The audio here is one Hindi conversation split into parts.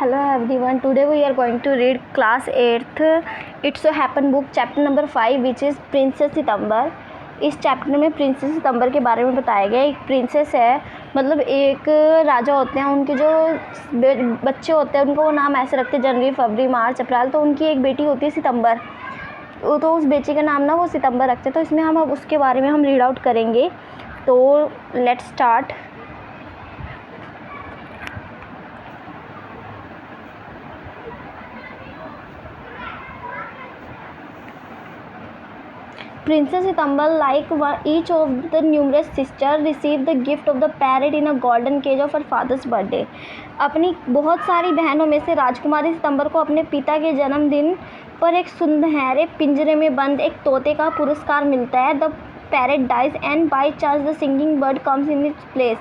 Hello everyone. Today we are going to read class 8th It's So Happen book chapter number 5 which is princess सितंबर। इस चैप्टर में प्रिंसेस सितंबर के बारे में बताया गया। एक प्रिंसेस है, मतलब एक राजा होते हैं, उनके जो बच्चे होते हैं उनको वो नाम ऐसे रखते हैं जनवरी, फरवरी, मार्च, अप्रैल। तो उनकी एक बेटी होती है सितंबर, तो उस बेटी का नाम ना वो सितंबर रखते हैं। तो इसमें हम अब उसके बारे में हम रीड आउट करेंगे। तो let's start. Princess Sitambar, like each of the numerous sisters, received the gift of the parrot in a golden cage of her father's birthday. अपनी बहुत सारी बहनों में से राजकुमारी सितंबर को अपने पिता के जन्मदिन पर एक सुनहरे पिंजरे में बंद एक तोते का पुरस्कार मिलता है। The parrot dies and by chance the singing bird comes in its place.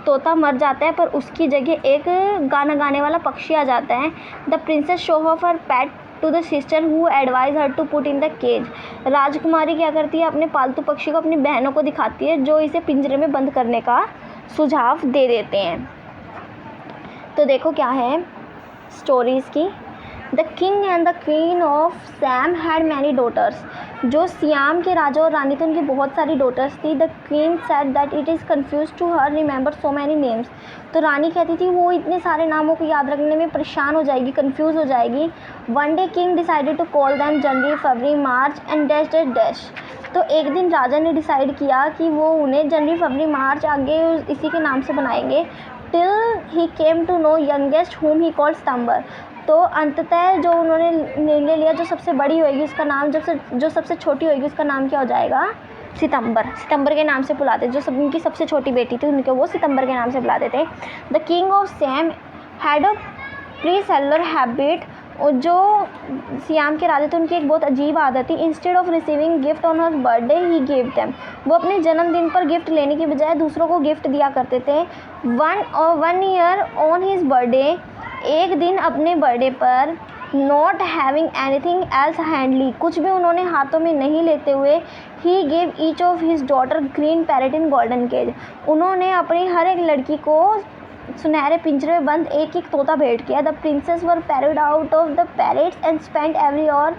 तोता मर जाता है पर उसकी जगह एक गाना गाने वाला पक्षी आ जाता है। The princess show off her pet to the sister who advise her to put in the cage. राजकुमारी क्या करती है, अपने पालतू पक्षी को अपनी बहनों को दिखाती है जो इसे पिंजरे में बंद करने का सुझाव दे देते हैं। तो देखो क्या है स्टोरी इसकी। The king and the queen of Siam had many daughters. जो सियाम के राजा और रानी थे उनकी बहुत सारी डॉटर्स थी। The queen said that it is confuse to her remember so many names. तो रानी कहती थी वो इतने सारे नामों को याद रखने में परेशान हो जाएगी, कंफ्यूज हो जाएगी। One day king decided to call them January, February, March and dash dash dash. तो एक दिन राजा ने डिसाइड किया कि वो उन्हें जनवरी, फरवरी, मार्च आगे इसी के नाम से बनाएंगे। Till he came to know youngest whom he called सितंबर। तो अंततः जो उन्होंने निर्णय लिया, जो सबसे बड़ी होएगी उसका नाम, जो सबसे छोटी होएगी उसका नाम क्या हो जाएगा, सितंबर। सितंबर के नाम से बुलाते, जो सब उनकी सबसे छोटी बेटी थी उनको वो सितंबर के नाम से बुलाते थे। The king of Siam had a pre seller habit. और जो सियाम के राजा थे उनकी एक बहुत अजीब आदत थी। Instead of receiving gift on her birthday he give them. वो अपने जन्मदिन पर गिफ्ट लेने की बजाय दूसरों को गिफ्ट दिया करते थे। One year on his birthday, एक दिन अपने बर्थडे पर, not having anything else handily, कुछ भी उन्होंने हाथों में नहीं लेते हुए, he gave each of his daughter green parrot in golden cage. उन्होंने अपनी हर एक लड़की को सुनहरे पिंजरे में बंद एक एक तोता भेंट किया। The princess were parried out of the parrots and spend every hour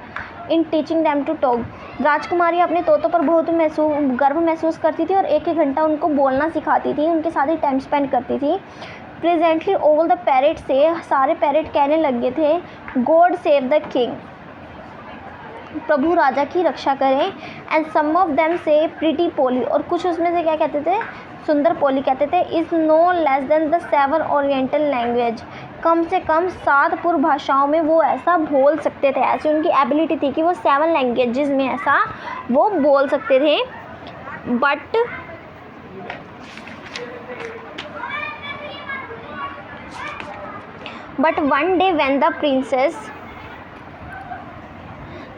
in teaching them to talk. राजकुमारी अपने तोतों पर बहुत गर्व महसूस करती थी और एक एक घंटा उनको बोलना सिखाती थी, उनके साथ ही टाइम स्पेंड करती थी। प्रेजेंटली ऑल द पैरेट से, सारे पैरेट कहने लगे थे, गॉड सेव द किंग, प्रभु राजा की रक्षा करें। एंड सम ऑफ देम से प्रीटी पोली, और कुछ उसमें से क्या कहते थे, सुंदर पोली कहते थे। Is no less than the 7 oriental language, कम से कम 7 पूर्व भाषाओं में वो ऐसा बोल सकते थे। ऐसी उनकी एबिलिटी थी कि वो 7 लैंग्वेजेस में ऐसा वो बोल सकते थे। But one day when the princess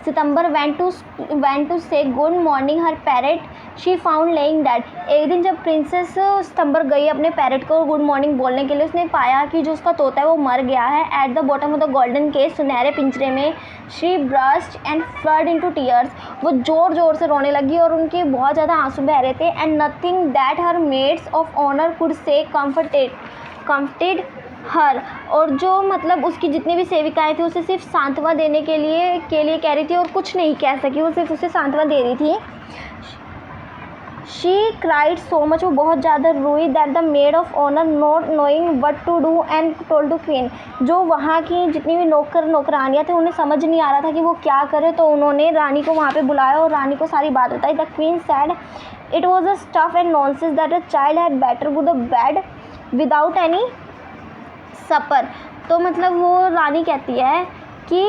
September went to say good morning her parrot, she found laying dead। एक दिन जब प्रिंसेस सितंबर गई अपने पैरेट को गुड मॉर्निंग बोलने के लिए, उसने पाया कि जो उसका तोता है वो मर गया है। At the bottom of the golden cage, सुनहरे पिंजरे में। She burst and flood into tears, वो ज़ोर ज़ोर से रोने लगी और उनके बहुत ज़्यादा आंसू बह रहे थे। And nothing that her maids of honour could say comforted her, और जो मतलब उसकी जितनी भी सेविकाएं थी उसे सिर्फ सांत्वना देने के लिए कह रही थी और कुछ नहीं कह सकी, वो सिर्फ उसे सांत्वना दे रही थी। शी क्राइड सो मच, वो बहुत ज़्यादा रोई। That the maid of honour not knowing what to do and told to queen, जो वहाँ की जितनी भी नौकरानियाँ थी उन्हें समझ नहीं आ रहा था कि वो क्या करे। तो उन्होंने रानी को वहाँ पे बुलाया और रानी को सारी बात बताई। The queen said it was a stuff and nonsense that a child had better go the bed without any supper. तो मतलब वो रानी कहती है कि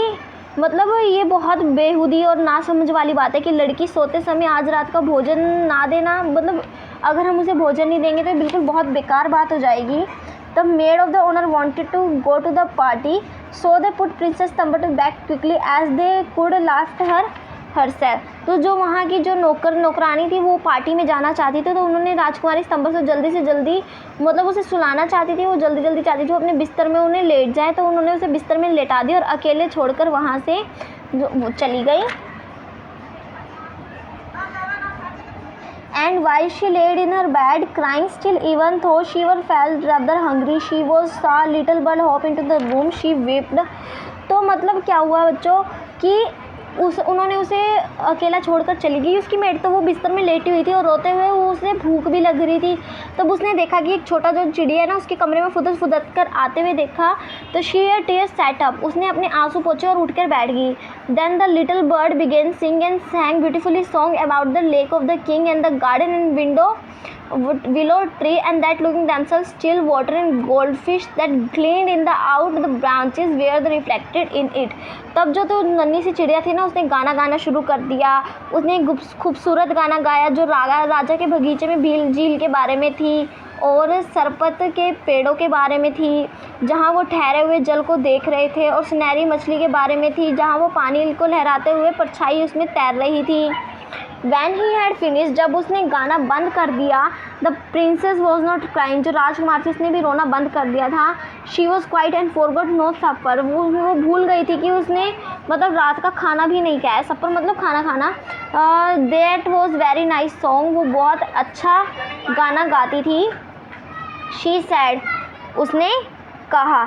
मतलब ये बहुत बेहुदी और ना समझ वाली बात है कि लड़की सोते समय आज रात का भोजन ना देना, मतलब अगर हम उसे भोजन नहीं देंगे तो बिल्कुल बहुत बेकार बात हो जाएगी। The maid of the honour wanted to go to the party, so they put princess September to back quickly as they could laughed herself. तो जो वहाँ की जो नौकरानी थी वो पार्टी में जाना चाहती थी, तो उन्होंने राजकुमारी सितंबर से जल्दी मतलब उसे सुलाना चाहती थी, वो जल्दी चाहती थी वो अपने बिस्तर में उन्हें लेट जाए। तो उन्होंने उसे बिस्तर में लेटा दी और अकेले छोड़कर वहाँ से वो चली गई। And while she laid in her bed crying still, even though she was felt rather hungry, she was saw little bird hop into the room. She wept. तो मतलब क्या हुआ बच्चों कि उन्होंने उसे अकेला छोड़कर चली गई। उसकी मेड तो वो बिस्तर में लेटी हुई थी और रोते हुए उसे भूख भी लग रही थी। तब उसने देखा कि एक छोटा जो चिड़िया है ना उसके कमरे में फुदक फुदक कर आते हुए देखा तो शी टीयर्स सैट अप। उसने अपने आंसू पोंछे और उठकर बैठ गई। Then the little bird began sing and sang beautifully song about the lake of the king and the garden and willow tree and that looking themselves still water and goldfish that gleamed in the out the branches were the reflected in it। तब जो तो नन्ही सी चिड़िया थी ना उसने गाना गाना शुरू कर दिया। उसने खूबसूरत गाना गाया जो राजा के बगीचे में झील के बारे में थी और सरपत के पेड़ों के बारे में थी जहाँ वो ठहरे हुए जल को देख रहे थे और सुनहरी मछली के बारे में थी जहाँ वो पानी को लहराते हुए परछाई उसमें तैर रही थी। When he had finished, जब उसने गाना बंद कर दिया, the princess was not crying, जो राजकुमार थी उसने भी रोना बंद कर दिया था। She was quiet and forgot no supper, वो भूल गई थी कि उसने मतलब रात का खाना भी नहीं खाया। सपर मतलब खाना खाना। That was very nice song, वो बहुत अच्छा गाना गाती थी। She said, उसने कहा।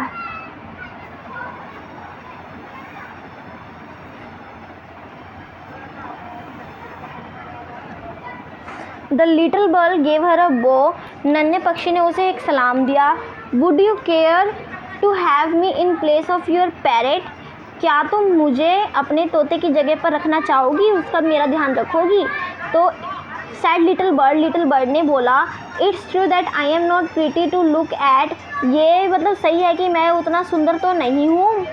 The little bird gave her a bow, नन्हे पक्षी ने उसे एक सलाम दिया। Would you care to have me in place of your parrot? क्या तुम मुझे अपने तोते की जगह पर रखना चाहोगी, उसका मेरा ध्यान रखोगी? तो said little bird ने बोला, It's true that I am not pretty to look at। ये मतलब सही है कि मैं उतना सुंदर तो नहीं हूँ।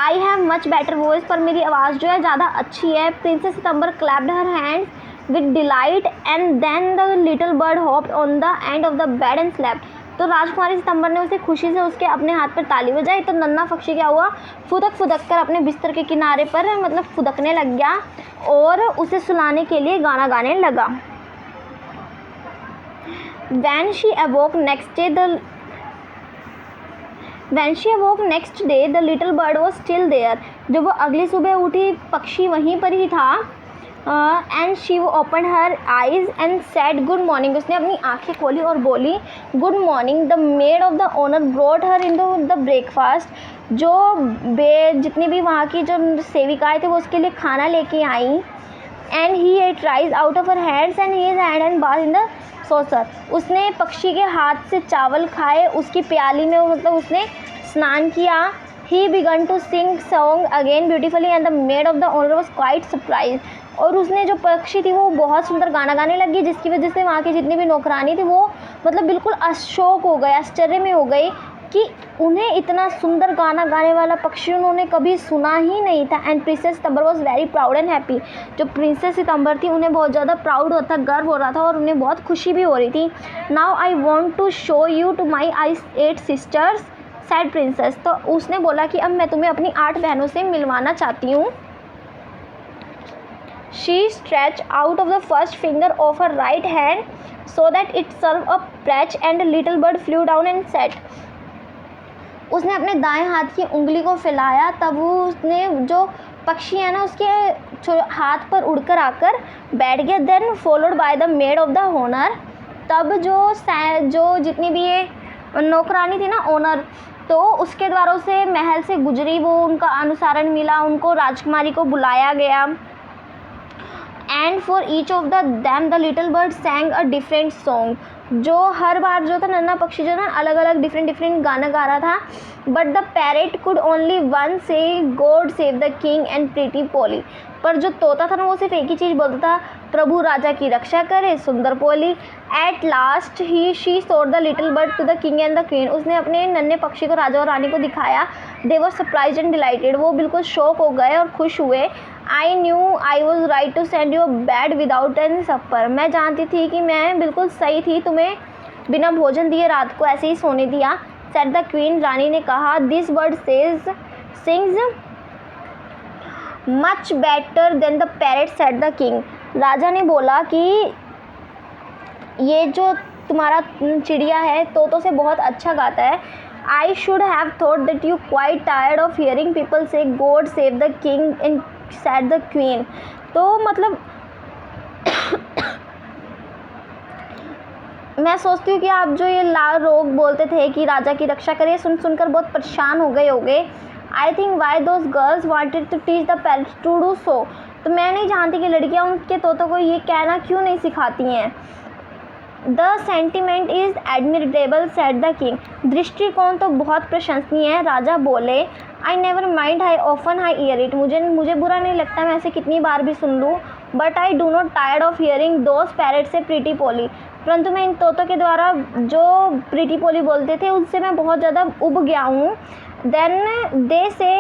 I have much better voice, पर मेरी आवाज़ जो है ज़्यादा अच्छी है। Princess September clapped her hands with delight and then the little bird hopped on the end of the bed and slept। तो राजकुमारी सितंबर ने उसे खुशी से उसके अपने हाथ पर ताली बजाई तो नन्हा पक्षी क्या हुआ, फुदक फुदक कर अपने बिस्तर के किनारे पर मतलब फुदकने लग गया और उसे सुलाने के लिए गाना गाने लगा। When she awoke next day the little bird was still there। जब वो अगली सुबह उठी पक्षी वहीं पर ही था। And she open her eyes and said good morning. उसने अपनी आंखें खोली और बोली good morning. The maid of the owner brought her in the breakfast. जो जितनी भी वहाँ की जो सेविकाएँ थे वो उसके लिए खाना लेके आई। And he ate rice out of her hands and he had and bath in the saucer. उसने पक्षी के हाथ से चावल खाए, उसकी प्याली में मतलब उसने स्नान किया। He began to sing song again beautifully and the maid of the owner was quite surprised। और उसने जो पक्षी थी वो बहुत सुंदर गाना गाने लगी जिसकी वजह से वहाँ की जितनी भी नौकरानी थी वो मतलब बिल्कुल अशोक हो गए, आश्चर्य में हो गई कि उन्हें इतना सुंदर गाना गाने वाला पक्षी उन्होंने कभी सुना ही नहीं था। And princess September was very proud and happy. जो प्रिंसेस सितंबर थी उन्हें बहुत ज़्यादा प्राउड होता, गर्व हो रहा था और उन्हें बहुत खुशी भी हो रही थी। Now I want to show you to my 8 sisters said princess. तो उसने बोला कि अब मैं तुम्हें अपनी 8 बहनों से मिलवाना चाहती हूँ। She stretch out of the first finger of her right hand so that it serve a perch and little bird flew down and sat. उसने अपने दाएं हाथ की उंगली को फैलाया तब उसने जो पक्षी है ना उसके हाथ पर उड़कर आकर बैठ गया। Then followed by the maid of the honour. तब जो जितनी भी ये नौकरानी थी ना ओनर, तो उसके द्वारा उसे महल से गुजरी, वो उनका अनुसरण मिला, उनको राजकुमारी को बुलाया गया। And for each of them the little bird सैंग a different song. जो हर बार जो था नन्हा पक्षी जो ना अलग अलग डिफरेंट गाना गा रहा था। But the parrot could only one say God save the king and pretty Polly. पर जो तोता था ना वो सिर्फ एक ही चीज़ बोलता था, प्रभु राजा की रक्षा करे सुंदर Polly. At last she showed the little bird to the king and the queen. उसने अपने नन्हे पक्षी को राजा और रानी को दिखाया। They were surprised and delighted. वो बिल्कुल शौक हो गए और खुश हुए। I knew I was right to send you bed without any supper. मैं जानती थी कि मैं बिल्कुल सही थी तुम्हें बिना भोजन दिए रात को ऐसे ही सोने दिया। Said the queen. रानी ने कहा this bird sings much better than the parrot said the king. राजा ने बोला कि ये जो तुम्हारा चिड़िया है तोतों से बहुत अच्छा गाता है। I should have thought that you quite tired of hearing people say God save the king and said the queen. तो मतलब मैं सोचती हूँ कि आप जो ये लाल रोग बोलते थे कि राजा की रक्षा करिए, सुनकर बहुत परेशान हो गए होंगे। I think why those girls wanted to teach the parents to do so. तो मैं नहीं जानती कि लड़कियाँ उनके तोतों को ये कहना क्यों नहीं सिखाती हैं। The sentiment is admirable said the king. दृष्टिकोण तो बहुत प्रशंसनीय है, राजा बोले। I never mind I often eye ear it. मुझे बुरा नहीं लगता, मैं ऐसे कितनी बार भी सुन लूँ। But I do not tired of hearing those parrot से प्रीटी पोली। परंतु मैं इन तोतों के द्वारा जो प्रीटी पोली बोलते थे उनसे मैं बहुत ज़्यादा उब गया हूँ। Then they say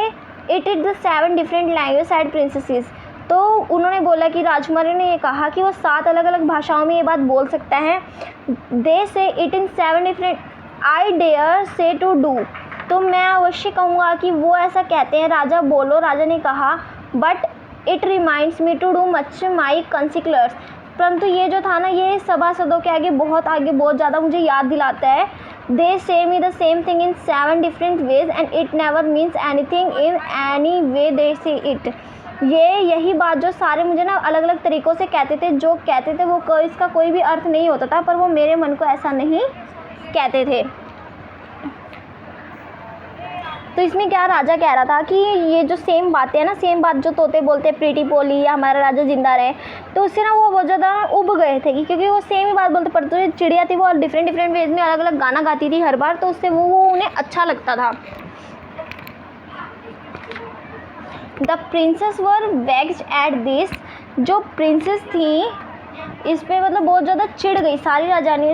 it is the 7 different language side princesses. तो उन्होंने बोला कि राजकुमारी ने ये कहा कि वो 7 अलग अलग भाषाओं में ये बात बोल सकता है। They say it in 7 different I dare say to do. तो मैं अवश्य कहूँगा कि वो ऐसा कहते हैं। राजा बोलो, राजा ने कहा। But it reminds me to do much my councillors. परंतु ये जो था ना, ये सभासदों के आगे बहुत ज़्यादा मुझे याद दिलाता है। They say me the same thing in 7 different ways and it never means anything in any way they say it. यही बात जो सारे मुझे ना अलग अलग तरीक़ों से कहते थे, जो कहते थे वो इसका कोई भी अर्थ नहीं होता था, पर वो मेरे मन को ऐसा नहीं कहते थे। तो इसमें क्या राजा कह रहा था कि ये जो सेम बातें हैं ना, सेम बात जो तोते बोलते हैं प्रीटी पोली या हमारा राजा जिंदा रहे, तो उससे ना वो बहुत ज़्यादा उब गए थे क्योंकि वो सेम ही बात बोलते। पर तो चिड़िया थी, वो डिफरेंट वेज में अलग अलग गाना गाती थी हर बार, तो उससे वो उन्हें अच्छा लगता था। The princess were vexed at this. जो प्रिंसेस थी इस पर मतलब बहुत ज़्यादा चिढ़ गई। सारी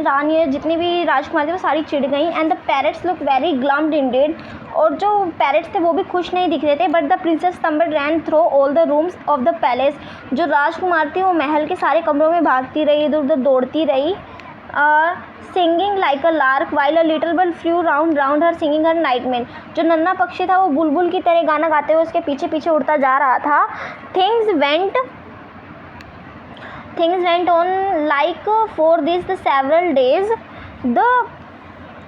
रानी जितनी भी राजकुमारी थी वो सारी चिढ़ गई। And the parrots look very glum indeed. और जो पैरट्स थे वो भी खुश नहीं दिख रहे थे। But the princess stumbled ran through all the rooms of the palace. जो राजकुमार थी वो महल के सारे कमरों में भागती रही, इधर उधर दौड़ती रही। Singing like a lark while a little bird flu round her singing her nightmare. जो नन्हा पक्षी था वो बुलबुल की तरह गाना गाते हुए उसके पीछे पीछे उड़ता जा रहा था। Things went on like for this the several days.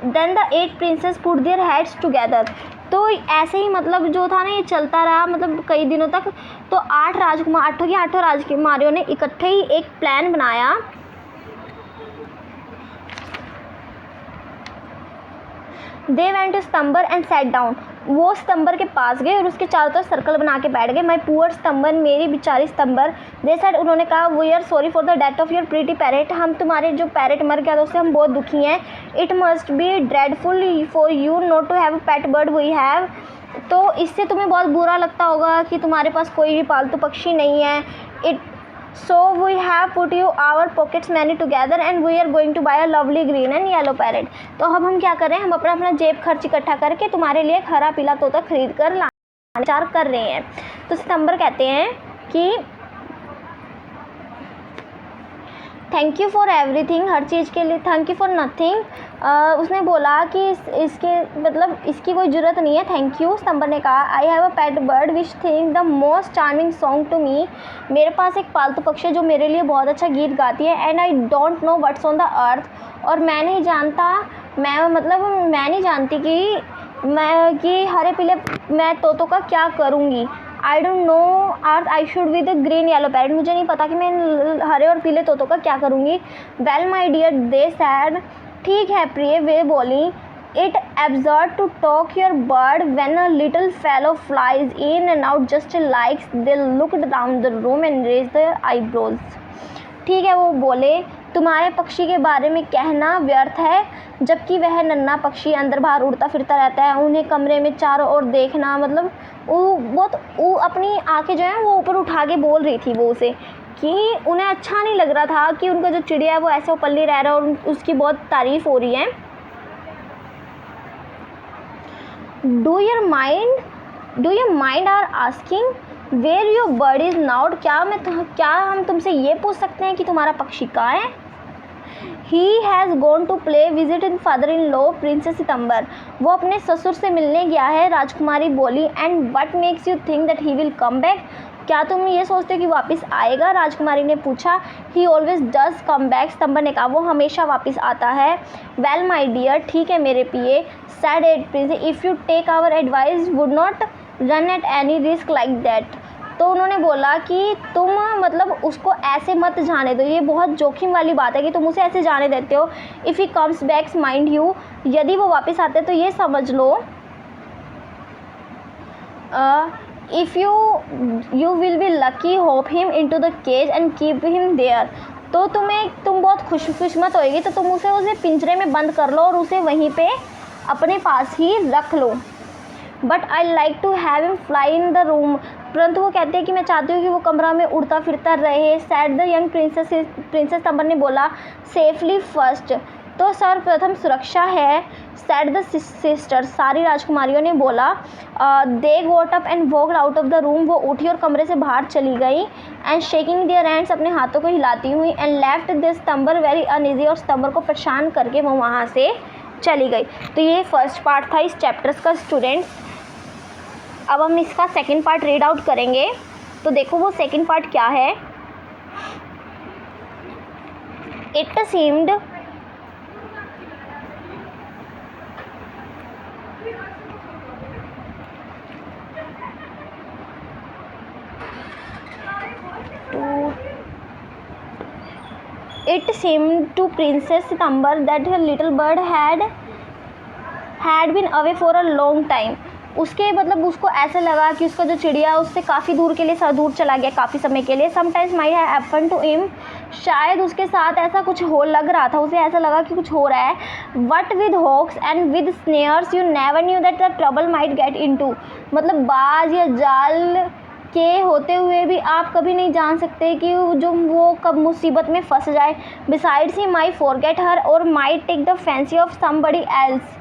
Then the 8 princes put their heads together. तो ऐसे ही मतलब जो था ना ये चलता रहा मतलब कई दिनों तक। तो 8 राजकुमारियों ने इकट्ठे ही एक प्लान बनाया। They went to September and sat down. वो स्तंबर के पास गए और उसके चारों तरफ सर्कल बना के बैठ गए। माई पुअर स्तंबर, मेरी बेचारी स्तंबर। दे सेड, उन्होंने कहा, we are sorry for the death of your pretty parrot. हम तुम्हारे जो पैरेट मर गया था उससे हम बहुत दुखी हैं। It must be dreadful for you not to have a pet bird we have. तो इससे तुम्हें बहुत बुरा लगता होगा कि तुम्हारे पास कोई भी पालतू पक्षी नहीं है। So we have put you our pockets many together and we are going to buy a lovely green and yellow parrot. तो अब हम क्या कर रहे हैं, हम अपना जेब खर्च इकट्ठा करके तुम्हारे लिए एक हरा पीला तोता खरीद कर लाने विचार कर रहे हैं। तो सितंबर कहते हैं कि थैंक यू फॉर एवरीथिंग, हर चीज़ के लिए थैंक यू फॉर नथिंग। उसने बोला कि इसके मतलब इसकी कोई ज़रूरत नहीं है, थैंक यू। स्तंबर ने कहा, I have a pet bird which thing the most charming song to me. मेरे पास एक पालतू पक्षी जो मेरे लिए बहुत अच्छा गीत गाती है। And I don't know what's on the earth. और मैं नहीं जानती कि हरे पीले मैं तोतों का क्या करूँगी। आई don't no earth I should with green yellow parrot. मुझे नहीं पता कि मैं हरे और पीले तोतों का क्या करूँगी। Well my dear, they said, ठीक है प्रिय, वे बोली। It absurd to talk your bird when a little fellow flies in and out just like they looked around the room and raise the eyebrows. ठीक है, वो बोले, तुम्हारे पक्षी के बारे में कहना व्यर्थ है, जबकि वह नन्हा पक्षी अंदर बाहर उड़ता फिरता रहता है। उन्हें कमरे में चारों ओर देखना मतलब वो अपनी आंखें जो हैं वो ऊपर उठा के बोल रही थी वो उसे, कि उन्हें अच्छा नहीं लग रहा था कि उनका जो चिड़िया है वो ऐसे उपल्ली रह रहा है और उसकी बहुत तारीफ़ हो रही है। Do your mind our asking where your bird is now. क्या हम तुमसे ये पूछ सकते हैं कि तुम्हारा पक्षी कहाँ है। He has gone to play visit in father in law princess September. वो अपने ससुर से मिलने गया है, राजकुमारी बोली। And what makes you think that he will come back. क्या तुम ये सोचते हो कि वापस आएगा, राजकुमारी ने पूछा। He always does come back, September ने कहा, वो हमेशा वापस आता है। वेल माई डियर, ठीक है मेरे पिए, said at prince, if you take our advice would not run at any risk like that. तो उन्होंने बोला कि तुम मतलब उसको ऐसे मत जाने दो, ये बहुत जोखिम वाली बात है कि तुम उसे ऐसे जाने देते हो। If he comes backs mind you, यदि वो वापस आते तो ये समझ लो if you will be lucky, hop him in to the cage and keep him there. तो तुम बहुत खुशकिस्मत होएगी तो तुम उसे पिंजरे में बंद कर लो और उसे वहीं पे अपने पास ही रख लो। But I like to have him fly in the room, परंतु वो कहते हैं कि मैं चाहती हूँ कि वो कमरा में उड़ता फिरता रहे। सैड द यंग प्रिंसेस सितंबर ने बोला, सेफली फर्स्ट, तो सर्वप्रथम सुरक्षा है। सैड द सिस्टर, सारी राजकुमारियों ने बोला। They got up and walked out of the room, वो उठी और कमरे से बाहर चली गई। एंड शेकिंग देयर हैंड्स, अपने हाथों को हिलाती हुई। And left the September very uneasy, और सितंबर को परेशान करके वो वहाँ से चली गई। तो ये फर्स्ट पार्ट था इस चैप्टर्स का स्टूडेंट्स। अब हम इसका सेकंड पार्ट रीड आउट करेंगे। तो देखो वो सेकंड पार्ट क्या है। It seemed to Princess Sitambar that her little bird had been away for a long time. उसके मतलब उसको ऐसा लगा कि उसका जो चिड़िया उससे काफ़ी दूर के लिए दूर चला गया काफ़ी समय के लिए। Sometimes might have happened to him, शायद उसके साथ ऐसा कुछ हो लग रहा था, उसे ऐसा लगा कि कुछ हो रहा है। But with hawks and with snares you never knew that the trouble might get into, मतलब बाज या जाल के होते हुए भी आप कभी नहीं जान सकते कि जो वो कब मुसीबत में फंस जाए। Besides he my forget her or might take the fancy of somebody else,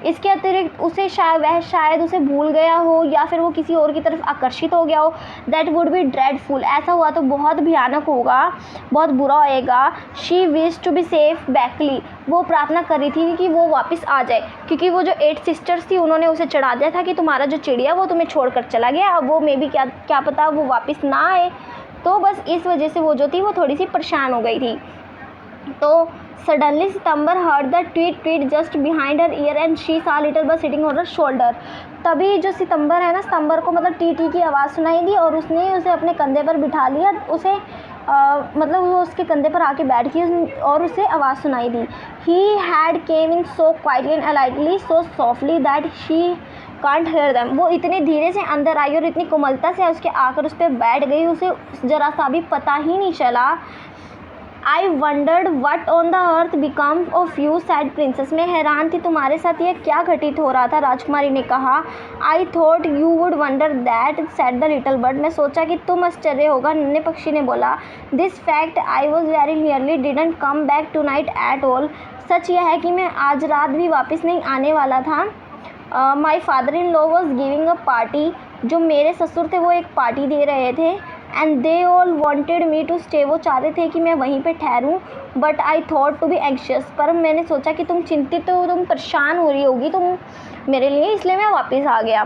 इसके अतिरिक्त उसे शायद उसे भूल गया हो या फिर वो किसी और की तरफ आकर्षित हो गया हो। दैट वुड बी ड्रेडफुल, ऐसा हुआ तो बहुत भयानक होगा, बहुत बुरा होएगा। She wish to be safe back, वो प्रार्थना कर रही थी कि वो वापस आ जाए, क्योंकि वो जो 8 सिस्टर्स थी उन्होंने उसे चढ़ा दिया था कि तुम्हारा जो चिड़िया वो तुम्हें छोड़कर चला गया, अब वो मे बी क्या पता वो वापस ना आए। तो बस इस वजह से वो जो थी वो थोड़ी सी परेशान हो गई थी। तो suddenly September heard the tweet just behind her ear and she saw little bird sitting on her shoulder. तभी जो सितंबर है ना, सितंबर को मतलब टी की आवाज़ सुनाई दी और उसने उसे अपने कंधे पर बिठा लिया। उसे मतलब वो उसके कंधे पर आके बैठ गई और उसे आवाज़ सुनाई दी। He had came in so quietly and alighted so softly that she can't hear them, वो इतने धीरे से अंदर आई और इतनी कोमलता से उसके आकर उस पर बैठ गई, उसे ज़रा सा भी पता ही नहीं चला। आई wandered what on the earth become of you sad princess, मैं हैरान थी तुम्हारे साथ यह क्या घटित हो रहा था, राजकुमारी ने कहा। I thought you would wonder that sad the little bird, मैं सोचा कि तुम आश्चर्य होगा, नन्हे पक्षी ने बोला। This fact I was very nearly didn't come back टू नाइट एट ऑल, सच यह है कि मैं आज रात भी वापस नहीं आने वाला था। My father in law was giving a party, जो मेरे ससुर थे वो एक पार्टी दे रहे थे। And they all wanted me to stay, वो चाहते थे कि मैं वहीं पे ठहरूँ। But I thought to be anxious, पर मैंने सोचा कि तुम चिंतित हो, तुम परेशान हो रही होगी तुम मेरे लिए, इसलिए मैं वापस आ गया।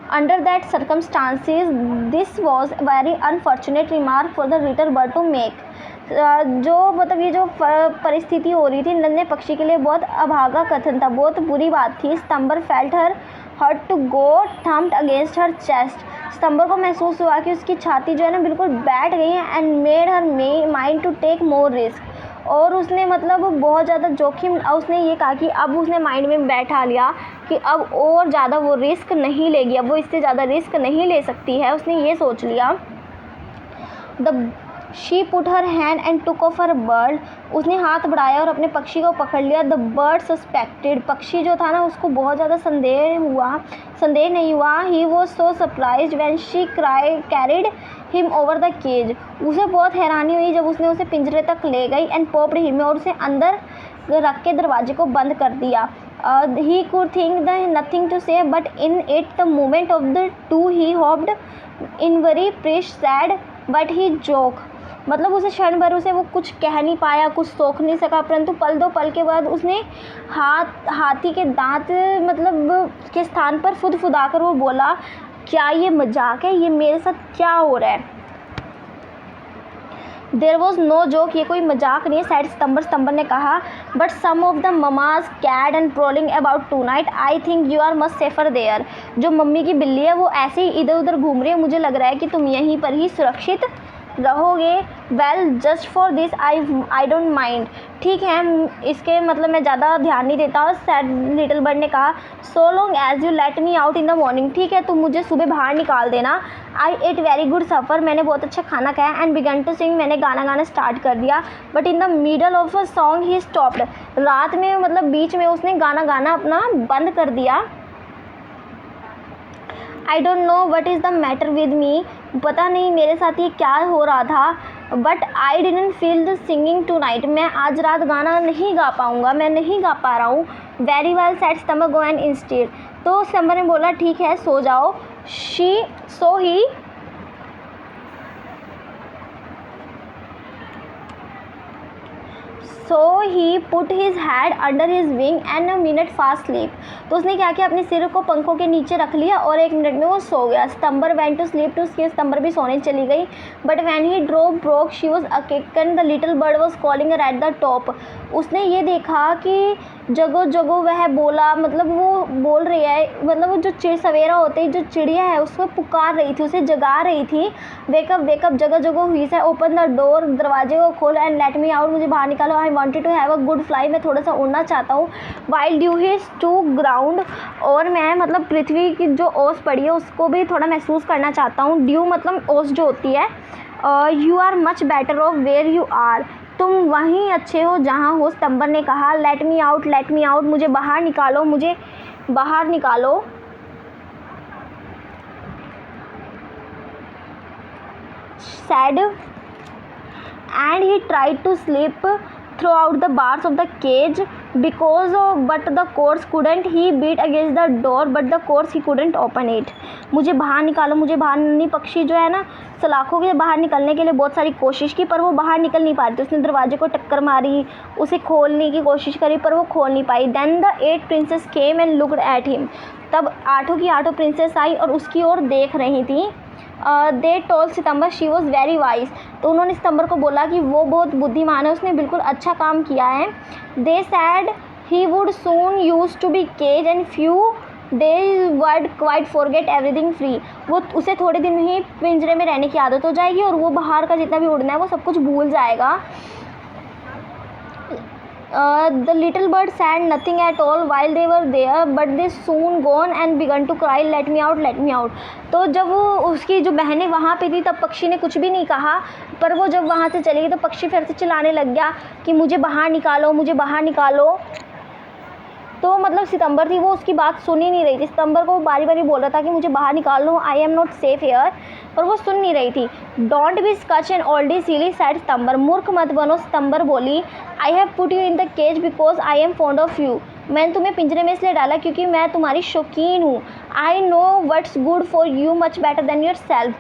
Under that circumstances this was very unfortunate remark for the little bird to make, जो मतलब ये जो परिस्थिति हो रही थी नन्हे पक्षी के लिए बहुत अभागा कथन था, बहुत बुरी बात थी। September felt her heart to go thumped against her chest, September को महसूस हुआ कि उसकी छाती जो है ना बिल्कुल बैठ गई है। And made her mind to take more risk, और उसने मतलब बहुत ज़्यादा जोखिम, उसने ये कहा कि अब उसने माइंड में बैठा लिया कि अब और ज़्यादा वो रिस्क नहीं लेगी, अब वो इससे ज़्यादा रिस्क नहीं ले सकती है, उसने ये सोच लिया। She put her hand and took of her bird, उसने हाथ बढ़ाया और अपने पक्षी को पकड़ लिया। द बर्ड सस्पेक्टेड, पक्षी जो था ना उसको बहुत ज़्यादा संदेह नहीं हुआ। He was so surprise when she carried him over the cage, उसे बहुत हैरानी हुई जब उसने उसे पिंजरे तक ले गई। एंड पॉप्ड हिम, और उसे अंदर रख के दरवाजे को बंद कर दिया। He could think the nothing to say but in it the moment of the to he hoped in very प्रिश सैड बट ही जोक, मतलब उसे क्षण भर उसे वो कुछ कह नहीं पाया, कुछ सोच नहीं सका, परंतु पल दो पल के बाद उसने हाथी के दांत मतलब के स्थान पर फुदफुदाकर वो बोला, क्या ये मजाक है, ये मेरे साथ क्या हो रहा है। देयर वॉज नो जोक, ये कोई मजाक नहीं है, सैड सितंबर। सितंबर ने कहा, but some of the mama's cat and prowling about टू नाइट, I think you are much safer there. जो मम्मी की बिल्ली है वो ऐसे ही इधर उधर घूम रही है, मुझे लग रहा है कि तुम यहीं पर ही सुरक्षित रहोगे। Well just for this I don't mind, ठीक है इसके मतलब मैं ज़्यादा ध्यान नहीं देता। सैड लिटिल बर्ड ने कहा, so long as you let me out in the morning, ठीक है तुम मुझे सुबह बाहर निकाल देना। I ate very good supper, मैंने बहुत अच्छा खाना खाया। एंड बिगन टू सिंग, मैंने गाना स्टार्ट कर दिया। But in the middle of a song he stopped, रात में मतलब बीच में उसने गाना अपना बंद कर दिया। I don't know what is the matter with me, पता नहीं मेरे साथ ये क्या हो रहा था। But I didn't feel the singing tonight, मैं आज रात गाना नहीं गा पाऊँगा, मैं नहीं गा पा रहा हूँ। Very well said September, go and instead, तो सितंबर ने बोला ठीक है सो जाओ। So he put his head under his wing and a minute fast sleep, तो उसने क्या किया, अपने सिर को पंखों के नीचे रख लिया और 1 मिनट में वो सो गया। September went to sleep too, September भी सोने चली गई। But when he drove broke she was awaken, the little bird was calling her at the top, उसने ये देखा कि जगो जगो वह बोला, मतलब वो बोल रही है, मतलब वो जो सवेरा होते ही जो चिड़िया है उसको पुकार रही थी, उसे जगा रही थी। वेकअप वेकअप, जगह जगह हुई से, ओपन द डोर, दरवाजे को खोल, एंड लेट मी आउट, मुझे बाहर निकालो। I wanted to have a good fly, मैं थोड़ा सा उड़ना चाहता हूँ। While due his to ground, और मैं मतलब पृथ्वी की जो ओस पड़ी है उसको भी थोड़ा महसूस करना चाहता हूँ। ड्यू मतलब ओस जो होती है। You are much better off where you are, तुम वहीं अच्छे हो जहाँ हो, सितंबर ने कहा। लेट मी आउट, मुझे बाहर निकालो, मुझे बाहर निकालो। Said and he tried to slip through out the bars of the cage because but the course couldn't he beat against the door but the course he couldn't open it, मुझे बाहर निकालो, मुझे बाहर नहीं। पक्षी जो है ना सलाखों के बाहर निकलने के लिए बहुत सारी कोशिश की पर वो बाहर निकल नहीं पा रही थी। उसने दरवाजे को टक्कर मारी, उसे खोलने की कोशिश करी पर वो खोल नहीं पाई। Then the 8 princess came and looked at him, तब 8 की 8 प्रिंसेस आई और उसकी ओर देख रही थी। They told September she was very wise, तो उन्होंने सितंबर को बोला कि वो बहुत बुद्धिमान है, उसने बिल्कुल अच्छा काम किया है। They said he would soon use to be cage and few they would quite forget everything free, वो उसे थोड़े दिन ही पिंजरे में रहने की आदत हो जाएगी और वो बाहर का जितना भी उड़ना है वो सब कुछ भूल जाएगा। The little bird said nothing at all while they were there, but they soon gone and began to cry, let me out, let me out. तो जब वो उसकी जो बहनें वहाँ पे थी तब पक्षी ने कुछ भी नहीं कहा, पर वो जब वहाँ से चली गई तो पक्षी फिर से चिल्लाने लग गया कि मुझे बाहर निकालो, मुझे बाहर निकालो। तो मतलब सितंबर थी वो उसकी बात सुन ही नहीं रही थी। सितंबर को बारी बारी बोल रहा था कि मुझे बाहर निकालो, I am not safe here, पर वो सुन नहीं रही थी। डोंट बी स्कच and old silly said September, मूर्ख मत बनो, सितंबर बोली। I have put you in the cage because I am fond of you, मैंने तुम्हें पिंजरे में इसलिए डाला क्योंकि मैं तुम्हारी शौकीन हूँ। I know what's good for you much better then your self,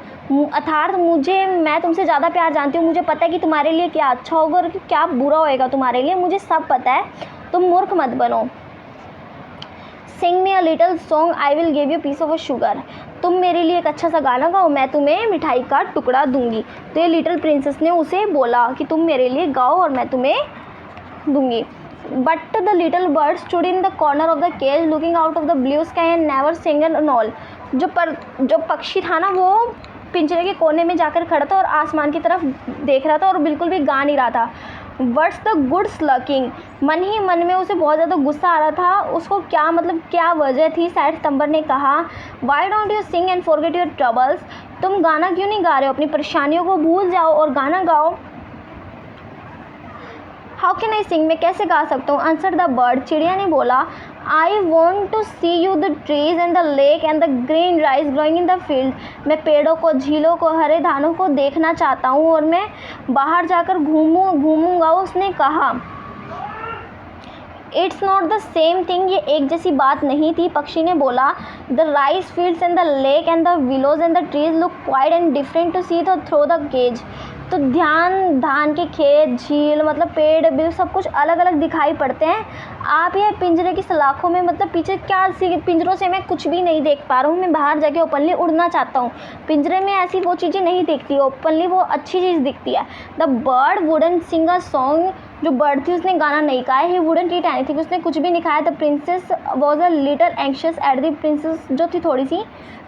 अर्थात मैं तुमसे ज़्यादा प्यार जानती हूँ, मुझे पता है कि तुम्हारे लिए क्या अच्छा होगा और क्या बुरा होएगा तुम्हारे लिए, मुझे सब पता है, तुम मूर्ख मत बनो। Sing me a little song I will give you piece of sugar, तुम मेरे लिए एक अच्छा सा गाना गाओ, मैं तुम्हें मिठाई का टुकड़ा दूंगी। तो ये लिटिल प्रिंसेस ने उसे बोला कि तुम मेरे लिए गाओ और मैं तुम्हें दूंगी। But the little bird stood in the corner of the cage looking out of the blue sky and never sing an all, जो पक्षी था ना वो पिंजरे के कोने में जाकर खड़ा था और आसमान की तरफ देख रहा था और बिल्कुल भी गा नहीं रहा था। व्हाट्स द गुड स्लकिंग, मन ही मन में उसे बहुत ज़्यादा गुस्सा आ रहा था, उसको क्या मतलब क्या वजह थी। सैड सितंबर ने कहा, why don't you sing and forget your troubles, तुम गाना क्यों नहीं गा रहे हो, अपनी परेशानियों को भूल जाओ और गाना गाओ। हाउ कैन आई सिंग, मैं कैसे गा सकता हूँ। आंसर द बर्ड, चिड़िया ने बोला। I want to see you the trees and the lake and the green rice growing in the field, मैं पेड़ों को, झीलों को, हरे धानों को देखना चाहता हूँ और मैं बाहर जाकर घूमूंगा। उसने कहा, it's not the same thing, ये एक जैसी बात नहीं थी। पक्षी ने बोला, the rice fields and the lake and the willows and the trees look quite and different to see the through the cage, तो धान के खेत, झील, मतलब पेड़ भी सब कुछ अलग अलग दिखाई पड़ते हैं। आप ये पिंजरे की सलाखों में मतलब पीछे क्या पिंजरों से मैं कुछ भी नहीं देख पा रहा हूँ। मैं बाहर जाके ओपनली उड़ना चाहता हूँ। पिंजरे में ऐसी वो चीज़ें नहीं दिखती, ओपनली वो अच्छी चीज़ दिखती है। The bird wouldn't sing a song, जो बर्ड थी उसने गाना नहीं गाया। ही वुडंट ईट एनीथिंग, उसने कुछ भी नहीं खाया। The princess was a little anxious at the, princess जो थी थोड़ी सी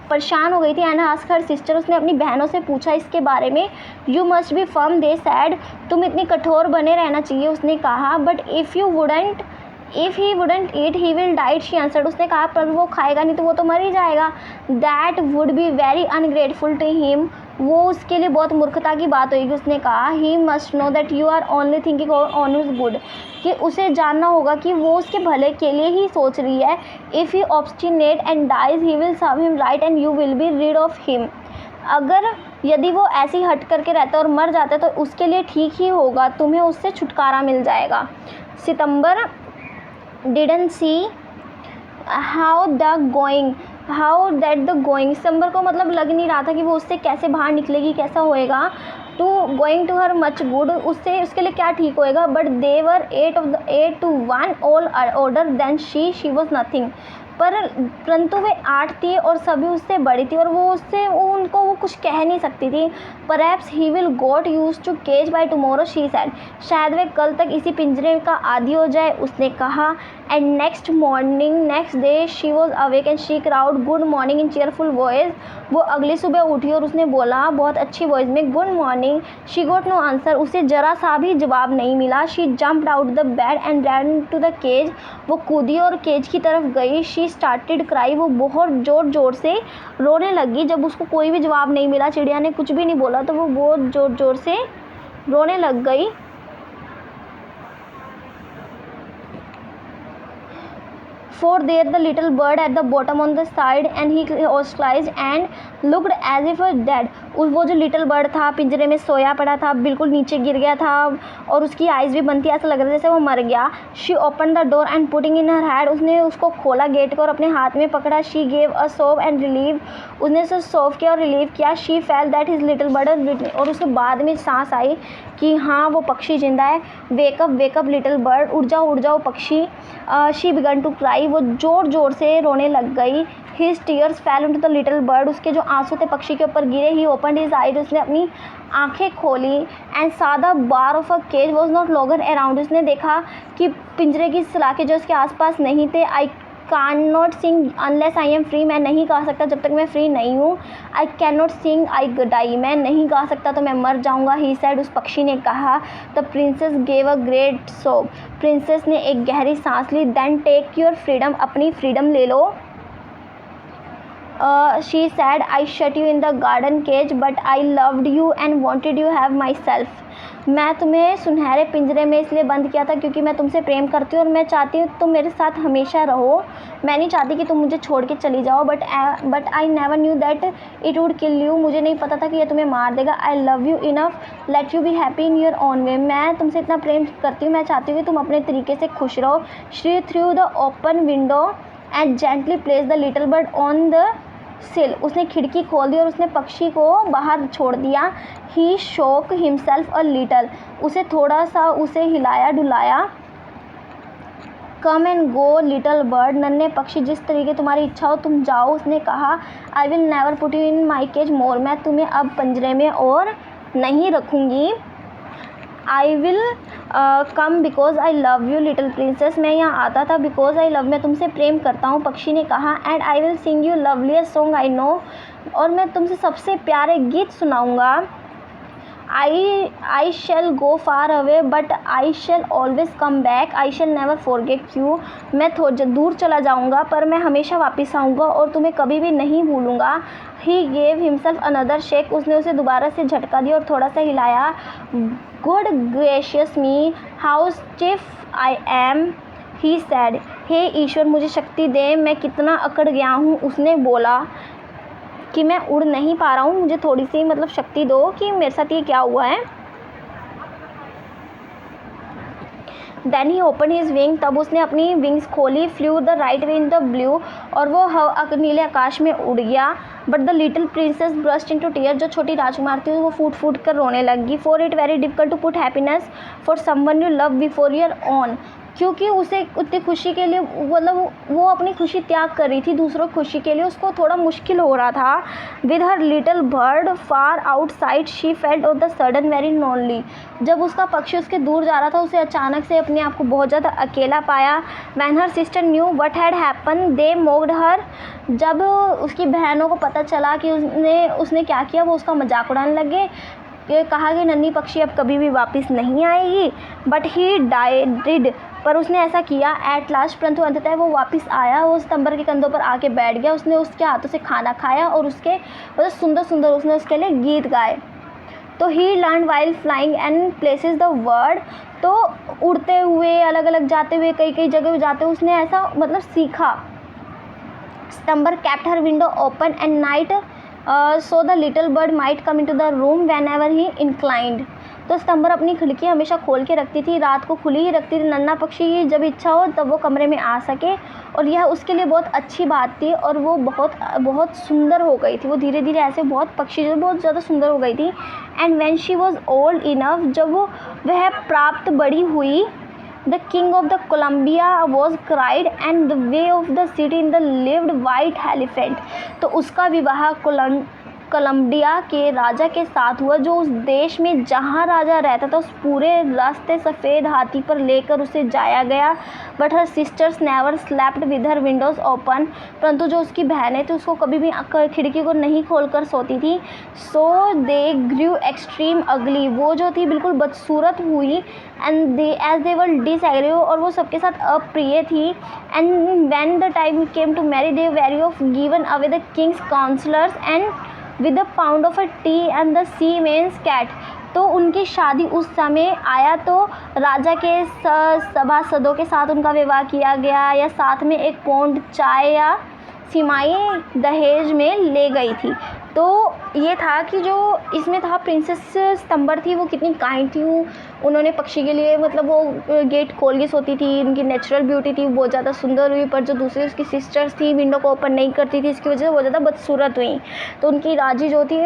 परेशान हो गई थी। एंड आस्क्ड हर सिस्टर, उसने अपनी बहनों से पूछा इसके बारे में। You must be firm, they sad, तुम इतनी कठोर बने रहना चाहिए, उसने कहा। But if he wouldn't eat he will diet, she answered, उसने कहा पर वो खाएगा नहीं तो वो तो मर ही जाएगा। That would be very ungrateful to him, वो उसके लिए बहुत मूर्खता की बात होगी, उसने कहा। He must know that you are only thinking on his good, कि उसे जानना होगा कि वो उसके भले के लिए ही सोच रही है। If he obstinate and dies he will serve him right and you will be rid of him, अगर यदि वो ऐसे ही हट करके रहता है और मर जाता है तो उसके लिए ठीक ही होगा, तुम्हें उससे छुटकारा मिल जाएगा। September didn't see how that the going, September को मतलब लग नहीं रहा था कि वो उससे कैसे बाहर निकलेगी, कैसा होएगा। To going to her much good, उससे उसके लिए क्या ठीक होएगा। But they were 8 to 1 all order then she was nothing, परंतु वे 8 थी और सभी उससे बड़ी थी और उनको वो कुछ कह नहीं सकती थी। Perhaps he will got use to cage by tomorrow, she said, शायद वे कल तक इसी पिंजरे का आदी हो जाए, उसने कहा। And next day she was awake and she crowd good morning in cheerful voice, वो अगली सुबह उठी और उसने बोला बहुत अच्छी वॉइस में good morning. She got no answer, उसे जरा सा भी जवाब नहीं मिला। She jumped out the bed and ran to the cage, वो कूदी और केज की तरफ गई। शी स्टार्टेड क्राई, वो बहुत ज़ोर से रोने लगी। जब उसको कोई भी जवाब नहीं मिला, चिड़िया ने कुछ भी नहीं बोला, तो वो बहुत ज़ोर से रोने लग गई। For there the little bird at the bottom on the side and he ostracized and looked as if dead, वो जो लिटिल बर्ड था पिंजरे में सोया पड़ा था, बिल्कुल नीचे गिर गया था और उसकी आइज़ भी बंद थी, ऐसा लग रहा था जैसे वो मर गया। She open the door and putting in her hand, उसने उसको खोला गेट को और अपने हाथ में पकड़ा। शी गेव अ सोब एंड रिलीव, उसने उसे सोव किया और रिलीव किया। She fail that his little bird, और उसे बाद में सांस आई कि हाँ वो पक्षी जिंदा है। वेकअप लिटिल बर्ड, उड़ जाओ पक्षी। शी बिगन टू क्राई, वो ज़ोर से रोने लग गई। His tears fail into the little bird, उसके जो आंसू थे पक्षी के ऊपर गिरे। ही ओपनड हिज आइज, उसने अपनी आंखें खोली। And saw the bar of a cage was not longer around, उसने देखा कि पिंजरे की सलाखें जो उसके आसपास नहीं थे। I can not sing unless I am free, मैं नहीं गा सकता जब तक मैं फ्री नहीं हूँ। I can not sing I die, मैं नहीं गा सकता तो मैं मर जाऊँगा। ही सैड, उस पक्षी ने कहा। The princess gave a great sob, princess ने एक गहरी सांस ली। देन टेक योर फ्रीडम, अपनी फ्रीडम ले लो। She said, I shut you in the golden cage but I loved you and wanted you have myself, मैं तुम्हें सुनहरे पिंजरे में इसलिए बंद किया था क्योंकि मैं तुमसे प्रेम करती हूँ और मैं चाहती हूँ तुम मेरे साथ हमेशा रहो। मैं नहीं चाहती कि तुम मुझे छोड़ के चली जाओ। But I never knew that it would kill you, मुझे नहीं पता था कि ये तुम्हें मार देगा। आई love you enough let you be happy in your own way, मैं तुमसे इतना प्रेम करती हूँ, मैं चाहती हूँ कि तुम अपने तरीके से खुश रहो। She threw the open window and gently place the little bird on the सिल, उसने खिड़की खोल दी और उसने पक्षी को बाहर छोड़ दिया। ही शोक हिमसेल्फ अ लिटल, उसे थोड़ा सा उसे हिलाया डुलाया। Come and go little bird, नन्हे पक्षी जिस तरीके तुम्हारी इच्छा हो तुम जाओ, उसने कहा। I will never put you in my cage more, मैं तुम्हें अब पंजरे में और नहीं रखूँगी। I will come because I love you little princess, मैं यहाँ आता था बिकॉज आई लव, मैं तुमसे प्रेम करता हूँ, पक्षी ने कहा। And I will sing you loveliest song I know, और मैं तुमसे सबसे प्यारे गीत सुनाऊँगा। I shall go far away but I shall always come back, I shall never forget you, मैं थोड़ा दूर चला जाऊँगा पर मैं हमेशा वापस आऊँगा और तुम्हें कभी भी नहीं भूलूँगा। He gave himself another shake, उसने उसे दोबारा से झटका दिया और थोड़ा सा हिलाया। Good gracious me how stiff I am, he said, हे ईश्वर मुझे शक्ति दे, मैं कितना अकड़ गया हूँ, उसने बोला कि मैं उड़ नहीं पा रहा हूँ, मुझे थोड़ी सी मतलब शक्ति दो कि मेरे साथ ये क्या हुआ है। Then he open his wing, तब उसने अपनी विंग्स खोली, flew the right way in the blue, और वो नीले आकाश में उड़ गया। But the little princess burst into tear, जो छोटी राजकुमार थी वो फूट फूट कर रोने लगी। For it very difficult to put happiness for someone you love before your own, क्योंकि उसे उतनी खुशी के लिए, मतलब वो अपनी खुशी त्याग कर रही थी दूसरों की खुशी के लिए, उसको थोड़ा मुश्किल हो रहा था। With her little bird far outside she felt of the sudden very lonely, जब उसका पक्षी उसके दूर जा रहा था उसे अचानक से अपने आप को बहुत ज़्यादा अकेला पाया। When her sister knew what had happen they mocked her, जब उसकी बहनों को पता चला कि उसने क्या किया, वो उसका मजाक उड़ाने लगे। ये कहा कि नन्ही पक्षी अब कभी भी वापस नहीं आएगी। बट ही डिड, पर उसने ऐसा किया। एट लास्ट, परंतु अंततः वो वापस आया। वो सितंबर के कंधों पर आके बैठ गया। उसने उसके हाथों से खाना खाया और उसके मतलब सुंदर सुंदर उसने उसके लिए गीत गाए। तो he learn while flying and places the world, तो उड़ते हुए, अलग अलग जाते हुए, कई कई जगह जाते हुए उसने ऐसा मतलब सीखा। सितंबर kept her window open at night so the little bird might come into the room whenever he inclined, तो सितंबर अपनी खिड़की हमेशा खोल के रखती थी, रात को खुली ही रखती थी, नन्हा पक्षी की जब इच्छा हो तब वो कमरे में आ सके, और यह उसके लिए बहुत अच्छी बात थी। और वो बहुत सुंदर हो गई थी। वो धीरे धीरे ऐसे बहुत पक्षी जो बहुत ज़्यादा सुंदर हो गई थी। And when she was old enough, जब वह प्राप्त बड़ी हुई, The king of the Columbia was cried and the way of the city in the lived white elephant, तो उसका विवाह कोलंबिया के राजा के साथ हुआ, जो उस देश में जहाँ राजा रहता था उस पूरे रास्ते सफ़ेद हाथी पर लेकर उसे जाया गया। But her sisters never slept with her Windows open, परंतु जो उसकी बहनें थी उसको कभी भी खिड़की को नहीं खोलकर सोती थी। सो दे ग्रू एक्सट्रीम अगली, वो जो थी बिल्कुल बदसूरत हुई। And they as they were disagree, और वो सबके साथ अप्रिय थी। And when the time came to marry they very of given away the king's counsellors and with a pound of a tea and the sea men's cat, तो उनकी शादी उस समय आया तो राजा के सभासदों के साथ उनका विवाह किया गया, या साथ में एक पौंड चाय या सिमाई दहेज में ले गई थी। तो ये था कि जो इसमें था प्रिंसेस सितंबर थी वो कितनी काइंड थी। उन्होंने पक्षी के लिए मतलब वो गेट खोल के सोती थी, उनकी नेचुरल ब्यूटी थी, बहुत ज़्यादा सुंदर हुई। पर जो दूसरी उसकी सिस्टर्स थी विंडो को ओपन नहीं करती थी, इसकी वजह से बहुत ज़्यादा बदसूरत हुई। तो उनकी राजी जो थी,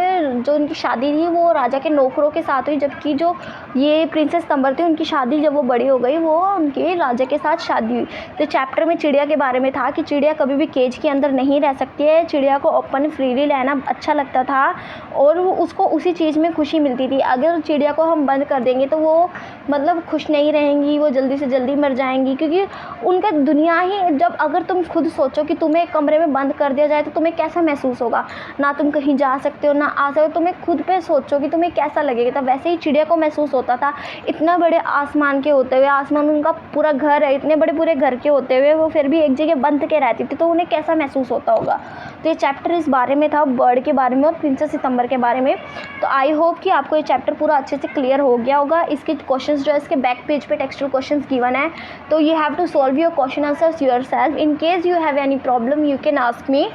जो उनकी शादी थी वो राजा के नौकरों के साथ हुई, जबकि जो ये प्रिंसेस सितंबर थी उनकी शादी जब वो बड़ी हो गई वो उनके राजा के साथ शादी हुई। तो चैप्टर में चिड़िया के बारे में था कि चिड़िया कभी भी केज के अंदर नहीं रह सकती है, चिड़िया को ओपन फ्रीली रहना अच्छा लगता था और उसको उसी चीज़ में खुशी मिलती थी। अगर चिड़िया को हम बंद कर देंगे तो वो मतलब खुश नहीं रहेंगी, वो जल्दी से जल्दी मर जाएंगी, क्योंकि उनका दुनिया ही, जब अगर तुम खुद सोचो कि तुम्हें कमरे में बंद कर दिया जाए तो तुम्हें कैसा महसूस होगा, ना तुम कहीं जा सकते हो ना आ सकते हो, तुम्हें खुद पे सोचो कि तुम्हें कैसा लगेगा। तब वैसे ही चिड़िया को महसूस होता था, इतना बड़े आसमान के होते हुए, आसमान उनका पूरा घर है, इतने बड़े पूरे घर के होते हुए वो फिर भी एक जगह बंद के रहती थी, तो उन्हें कैसा महसूस होता होगा। तो ये चैप्टर इस बारे में था, बर्ड के बारे में और प्रिंसेस सितंबर के बारे में। तो आई होप कि आपको ये चैप्टर पूरा अच्छे से क्लियर हो गया होगा। इसके क्वेश्चंस जो है इसके बैक पेज पे टेक्सचुअल क्वेश्चंस गिवन है, तो you have to solve your question answers yourself. In case you have any problem you can ask me.